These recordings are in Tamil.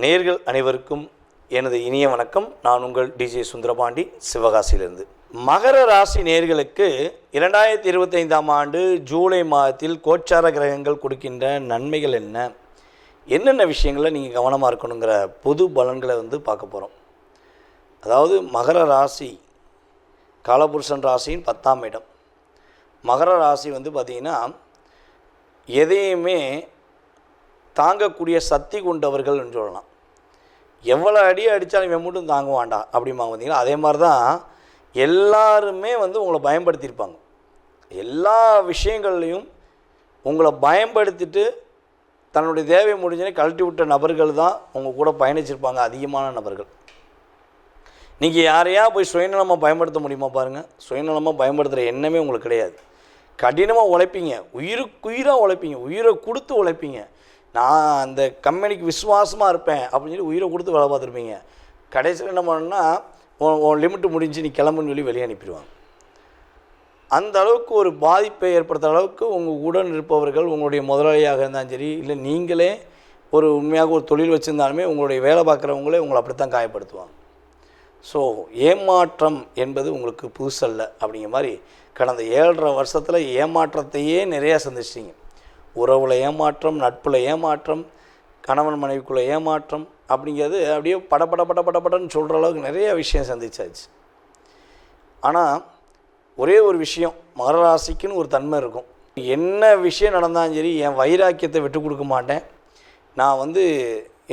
நேயர்கள் அனைவருக்கும் எனது இனிய வணக்கம். நான் உங்கள் டிஜே சுந்தரபாண்டி, சிவகாசியிலிருந்து. மகர ராசி நேயர்களுக்கு 2025ஆம் ஆண்டு ஜூலை மாதத்தில் கோச்சார கிரகங்கள் கொடுக்கின்ற நன்மைகள் என்ன, என்னென்ன விஷயங்களில் நீங்கள் கவனமாக இருக்கணுங்கிற பொது பலன்களை பார்க்க போகிறோம். அதாவது மகர ராசி காலபுருஷன் ராசியின் 10ஆம் இடம். மகர ராசி பார்த்திங்கன்னா எதையுமே தாங்கக்கூடிய சக்தி கொண்டவர்கள்னு சொல்லலாம். எவ்வளோ அடி அடித்தாலும் இவன் மட்டும் தாங்குவான்டா அப்படிம்பாங்க பார்த்தீங்களா. அதே மாதிரி தான் எல்லாருமே உங்களை பயன்படுத்தியிருப்பாங்க. எல்லா விஷயங்கள்லையும் உங்களை பயன்படுத்திட்டு தன்னுடைய தேவை முடிஞ்சனே கழட்டி விட்ட நபர்கள் தான் உங்கள் கூட பயணிச்சிருப்பாங்க, அதிகமான நபர்கள். நீங்கள் யாரையா போய் சுயநலமாக பயன்படுத்த முடியுமா பாருங்கள். சுயநலமாக பயன்படுத்துகிற எண்ணமே உங்களுக்கு கிடையாது. கடினமாக உழைப்பீங்க, உயிருக்குயிராக உழைப்பீங்க, உயிரை கொடுத்து உழைப்பீங்க. நான் அந்த கம்பெனிக்கு விசுவாசமாக இருப்பேன் அப்படின்னு சொல்லி உயிரை கொடுத்து வேலை பார்த்துருப்பீங்க. கடைசியில் என்ன பண்ணணுன்னா உன் லிமிட்டு முடிஞ்சு நீ கிளம்புன்னு சொல்லி வெளியே அனுப்பிடுவாங்க. அந்த அளவுக்கு ஒரு பாதிப்பை ஏற்படுத்துகிற அளவுக்கு உங்கள் உடன் இருப்பவர்கள், உங்களுடைய முதலாளியாக இருந்தாலும் சரி, இல்லை நீங்களே ஒரு உண்மையாக ஒரு தொழில் வச்சுருந்தாலுமே உங்களுடைய வேலை பார்க்குறவங்களே உங்களை அப்படித்தான் காயப்படுத்துவாங்க. ஸோ ஏமாற்றம் என்பது உங்களுக்கு புதுசல்ல. அப்படிங்கிற மாதிரி கடந்த 7.5 வருஷத்தில் ஏமாற்றத்தையே நிறையா சந்திச்சிட்டிங்க. உறவில் ஏமாற்றம், நட்பில் ஏமாற்றம், கணவன் மனைவிக்குள்ளே ஏமாற்றம் அப்படிங்கிறது அப்படியே படப்படன்னு சொல்கிற அளவுக்கு நிறைய விஷயம் சந்திச்சாச்சு. ஆனால் ஒரே ஒரு விஷயம், மகர ராசிக்குன்னு ஒரு தன்மை இருக்கும். என்ன விஷயம் நடந்தாலும் சரி என் வைராக்கியத்தை விட்டு கொடுக்க மாட்டேன். நான்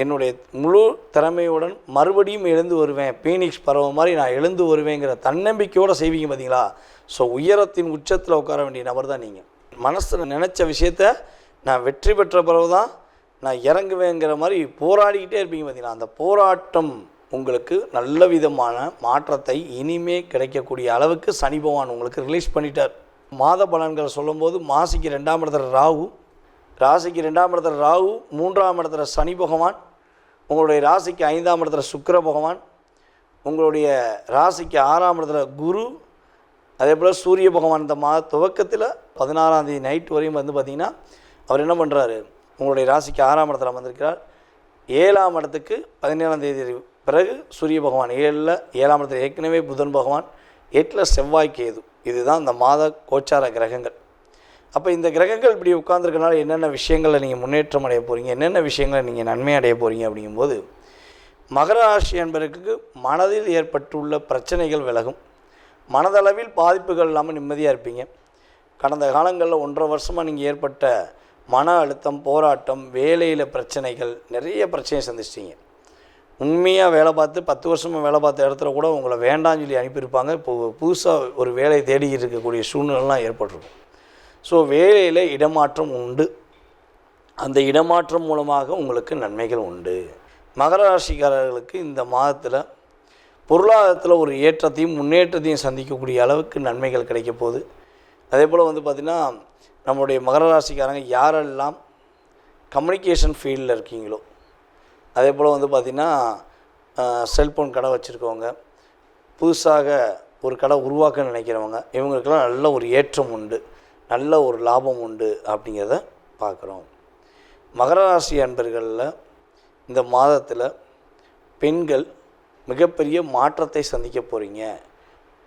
என்னுடைய முழு திறமையுடன் மறுபடியும் எழுந்து வருவேன், பீனிக்ஸ் பறவை மாதிரி நான் எழுந்து வருவேங்கிற தன்னம்பிக்கையோடு செய்வீங்க பார்த்தீங்களா. ஸோ உயரத்தின் உச்சத்தில் உட்கார வேண்டிய நபர் தான் நீங்கள். மனசில் நினச்ச விஷயத்த நான் வெற்றி பெற்ற பிறகு தான் நான் இறங்குவேங்கிற மாதிரி போராடிக்கிட்டே இருப்பீங்க பார்த்தீங்களா. அந்த போராட்டம் உங்களுக்கு நல்ல விதமான மாற்றத்தை இனிமே கிடைக்கக்கூடிய அளவுக்கு சனி பகவான் உங்களுக்கு ரிலீஸ் பண்ணிட்டார். மாத பலன்களை சொல்லும்போது மாசிக்கு 2ஆம் இடத்துல ராகு, ராசிக்கு 2ஆம் இடத்துல ராகு, 3ஆம் இடத்துல சனி பகவான், உங்களுடைய ராசிக்கு 5ஆம் இடத்துல சுக்கிர பகவான், உங்களுடைய ராசிக்கு 6ஆம் இடத்துல குரு, அதே போல் சூரிய பகவான். இந்த மாத துவக்கத்தில் 16ஆம் தேதி நைட் வரையும் பார்த்திங்கன்னா அவர் என்ன பண்ணுறாரு, உங்களுடைய ராசிக்கு 6ஆம் இடத்துல வந்திருக்கிறார். 7ஆம் இடத்துக்கு 17ஆம் தேதி பிறகு சூரிய பகவான் 7ஆம் இடத்துல ஏற்கனவே புதன் பகவான், 8 செவ்வாய் கேது. இதுதான் இந்த மாத கோச்சார கிரகங்கள். அப்போ இந்த கிரகங்கள் இப்படி உட்கார்ந்துருக்கனால என்னென்ன விஷயங்களில் நீங்கள் முன்னேற்றம் அடைய போகிறீங்க, என்னென்ன விஷயங்களை நீங்கள் நன்மை அடைய போகிறீங்க அப்படிங்கும்போது, மகர ராசி என்பதற்கு மனதில் ஏற்பட்டுள்ள பிரச்சனைகள் விலகும். மனதளவில் பாதிப்புகள் இல்லாமல் நிம்மதியாக இருப்பீங்க. கடந்த காலங்களில் 1.5 வருஷமாக நீங்கள் ஏற்பட்ட மன அழுத்தம், போராட்டம், வேலையில் பிரச்சனைகள், நிறைய பிரச்சனையை சந்திச்சிட்டிங்க. உண்மையாக வேலை பார்த்து 10 வருஷமாக வேலை பார்த்த இடத்துல கூட உங்களை வேண்டாம்னு சொல்லி அனுப்பியிருப்பாங்க. இப்போது புதுசாக ஒரு வேலையை தேடிக்கிட்டு இருக்கக்கூடிய சூழ்நிலைலாம் ஏற்பட்டிருக்கும். ஸோ வேலையில் இடமாற்றம் உண்டு. அந்த இடமாற்றம் மூலமாக உங்களுக்கு நன்மைகள் உண்டு. மகர ராசிக்காரர்களுக்கு இந்த மாதத்தில் பொருளாதாரத்தில் ஒரு ஏற்றத்தையும் முன்னேற்றத்தையும் சந்திக்கக்கூடிய அளவுக்கு நன்மைகள் கிடைக்க போகுது. அதே போல் பார்த்திங்கன்னா நம்மளுடைய மகர ராசிக்காரங்க யாரெல்லாம் கம்யூனிகேஷன் ஃபீல்டில் இருக்கீங்களோ, அதே போல் பார்த்திங்கன்னா செல்ஃபோன் கடை வச்சுருக்கவங்க, புதுசாக ஒரு கடை உருவாக்க நினைக்கிறவங்க, இவங்களுக்கெல்லாம் நல்ல ஒரு ஏற்றம் உண்டு, நல்ல ஒரு லாபம் உண்டு அப்படிங்கிறத பார்க்குறோம். மகர ராசி அன்பர்களில் இந்த மாதத்தில் பெண்கள் மிகப்பெரிய மாற்றத்தை சந்திக்க போகிறீங்க.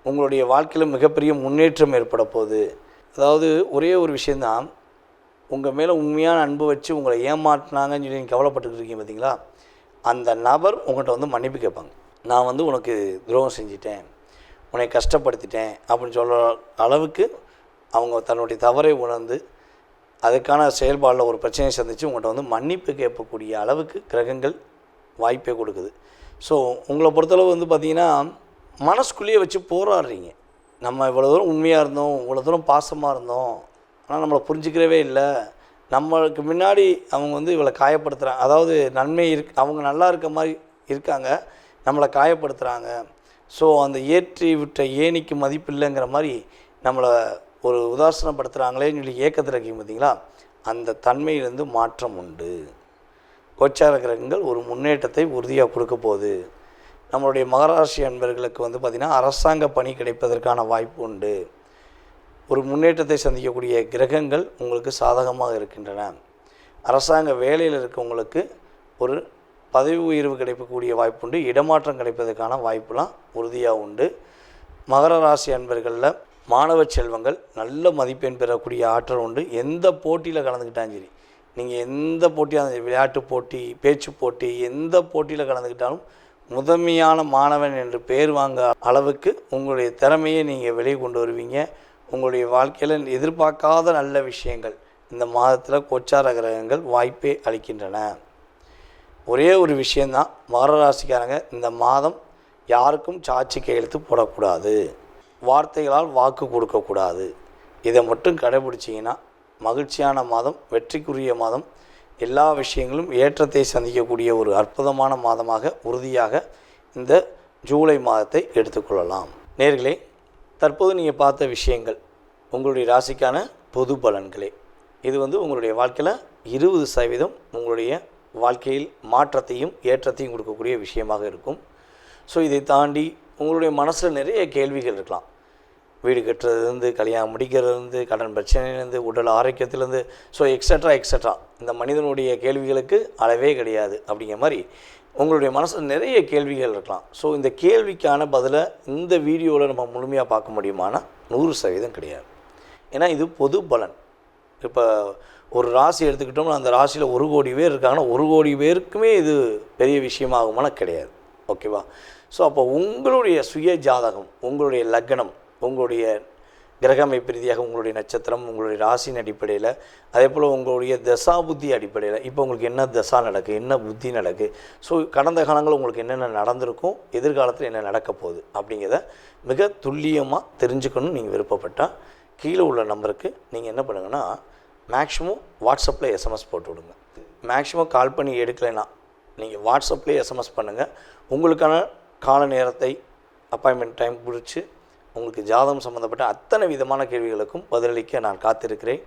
உங்களுடைய வாழ்க்கையில் மிகப்பெரிய முன்னேற்றம் ஏற்பட போகுது. அதாவது ஒரே ஒரு விஷயந்தான், உங்கள் மேலே உண்மையான அன்பு வச்சு உங்களை ஏமாற்றினாங்கன்னு சொல்லி நீங்கள் கவலைப்பட்டுக்கிட்டு இருக்கீங்க பார்த்தீங்களா. அந்த நபர் உங்கள்கிட்ட மன்னிப்பு கேட்பாங்க. நான் உனக்கு துரோகம் செஞ்சிட்டேன், உன்னை கஷ்டப்படுத்திட்டேன் அப்படின்னு சொல்கிற அளவுக்கு அவங்க தன்னுடைய தவறை உணர்ந்து அதுக்கான செயல்பாடில் ஒரு பிரச்சனையை சந்தித்து உங்கள்கிட்ட மன்னிப்பு கேட்கக்கூடிய அளவுக்கு கிரகங்கள் வாய்ப்பே கொடுக்குது. ஸோ உங்களை பொறுத்தளவு பார்த்திங்கன்னா மனசுக்குள்ளேயே வச்சு போராடுறீங்க. நம்ம இவ்வளோ தூரம் உண்மையாக இருந்தோம், இவ்வளோ தூரம் பாசமாக இருந்தோம், ஆனால் நம்மளை புரிஞ்சிக்கிறவே இல்லை. நம்மளுக்கு முன்னாடி அவங்க இவளை காயப்படுத்துகிறாங்க. அதாவது நன்மை அவங்க நல்லா இருக்க மாதிரி இருக்காங்க, நம்மளை காயப்படுத்துகிறாங்க. ஸோ அந்த ஏற்றி விட்ட ஏணிக்கு மதிப்பு இல்லைங்கிற மாதிரி நம்மளை ஒரு உதாசனப்படுத்துகிறாங்களேன்னு சொல்லி ஏக்கத்தில் இருக்கீங்க பார்த்தீங்களா. அந்த தன்மையிலிருந்து மாற்றம் உண்டு. கோச்சார கிரகங்கள் ஒரு முன்னேற்றத்தை உறுதியாக கொடுக்க போகுது. நம்மளுடைய மகராசி அன்பர்களுக்கு பார்த்திங்கன்னா அரசாங்க பணி கிடைப்பதற்கான வாய்ப்பு உண்டு. ஒரு முன்னேற்றத்தை சந்திக்கக்கூடிய கிரகங்கள் உங்களுக்கு சாதகமாக இருக்கின்றன. அரசாங்க வேலையில் இருக்கவங்களுக்கு ஒரு பதவி உயர்வு கிடைக்கக்கூடிய வாய்ப்புண்டு, இடமாற்றம் கிடைப்பதற்கான வாய்ப்புலாம் உறுதியாக உண்டு. மகர ராசி அன்பர்களில் மாணவ செல்வங்கள் நல்ல மதிப்பெண் பெறக்கூடிய ஆற்றல் உண்டு. எந்த போட்டியில் கலந்துக்கிட்டாலும் சரி, நீங்கள் எந்த போட்டியாக, விளையாட்டு போட்டி, பேச்சு போட்டி, எந்த போட்டியில் கலந்துக்கிட்டாலும் முதன்மையான மாணவன் என்று பேர் வாங்க அளவுக்கு உங்களுடைய திறமையை நீங்கள் வெளியே கொண்டு வருவீங்க. உங்களுடைய வாழ்க்கையில் எதிர்பார்க்காத நல்ல விஷயங்கள் இந்த மாதத்தில் கோச்சார கிரகங்கள் வாய்ப்பே அளிக்கின்றன. ஒரே ஒரு விஷயந்தான், மகர ராசிக்காரங்க இந்த மாதம் யாருக்கும் சாட்சி கையெழுத்து போடக்கூடாது, வார்த்தைகளால் வாக்கு கொடுக்கக்கூடாது. இதை மட்டும் கடைபிடிச்சிங்கன்னா மகிழ்ச்சியான மாதம், வெற்றிக்குரிய மாதம், எல்லா விஷயங்களும் ஏற்றத்தை சந்திக்கக்கூடிய ஒரு அற்புதமான மாதமாக உறுதியாக இந்த ஜூலை மாதத்தை எடுத்துக்கொள்ளலாம். நேர்களே, தற்போது நீங்கள் பார்த்த விஷயங்கள் உங்களுடைய ராசிக்கான பொது பலன்களே. இது உங்களுடைய வாழ்க்கையில் 20% உங்களுடைய வாழ்க்கையில் மாற்றத்தையும் ஏற்றத்தையும் கொடுக்கக்கூடிய விஷயமாக இருக்கும். ஸோ இதை தாண்டி உங்களுடைய மனசில் நிறைய கேள்விகள் இருக்கலாம். வீடு கட்டுறதுலேருந்து, கல்யாணம் முடிக்கிறதுலேருந்து, கடன் பிரச்சனையிலேருந்து, உடல் ஆரோக்கியத்திலேருந்து, ஸோ எக்ஸட்ரா இந்த மனிதனுடைய கேள்விகளுக்கு அளவே கிடையாது. அப்படிங்கிற மாதிரி உங்களுடைய மனசில் நிறைய கேள்விகள் இருக்கலாம். ஸோ இந்த கேள்விக்கான பதிலை இந்த வீடியோவில் நம்ம முழுமையாக பார்க்க முடியுமானா 100% கிடையாது. ஏன்னா இது பொது பலன். இப்போ ஒரு ராசி எடுத்துக்கிட்டோம்னா அந்த ராசியில் 1 கோடி பேர் இருக்காங்கன்னா 1 கோடி பேருக்குமே இது பெரிய விஷயமாகுமானா கிடையாது. ஓகேவா? ஸோ அப்போ உங்களுடைய சுய ஜாதகம், உங்களுடைய லக்னம், உங்களுடைய கிரக அமைப்பு ரீதியாக உங்களுடைய நட்சத்திரம், உங்களுடைய ராசியின் அடிப்படையில், அதே போல் உங்களுடைய தசா புத்தி அடிப்படையில் இப்போ உங்களுக்கு என்ன தசா நடக்குது, என்ன புத்தி நடக்குது, ஸோ கடந்த காலங்களில் உங்களுக்கு என்னென்ன நடந்திருக்கும், எதிர்காலத்தில் என்ன நடக்க போகுது அப்படிங்கிறத மிக துல்லியமாக தெரிஞ்சுக்கணும்னு நீங்கள் விருப்பப்பட்டால் கீழே உள்ள நம்பருக்கு நீங்கள் என்ன பண்ணுங்கன்னா மேக்ஸிமம் வாட்ஸ்அப்பில் எஸ்எம்எஸ் போட்டு விடுங்க. மேக்ஸிமம் கால் பண்ணி எடுக்கலைன்னா நீங்கள் வாட்ஸ்அப்லேயே எஸ்எம்எஸ் பண்ணுங்கள். உங்களுக்கான கால நேரத்தை அப்பாயின்மெண்ட் டைம் பிடிச்சி உங்களுக்கு ஜாதகம் சம்மந்தப்பட்ட அத்தனை விதமான கேள்விகளுக்கும் பதிலளிக்க நான் காத்திருக்கிறேன்.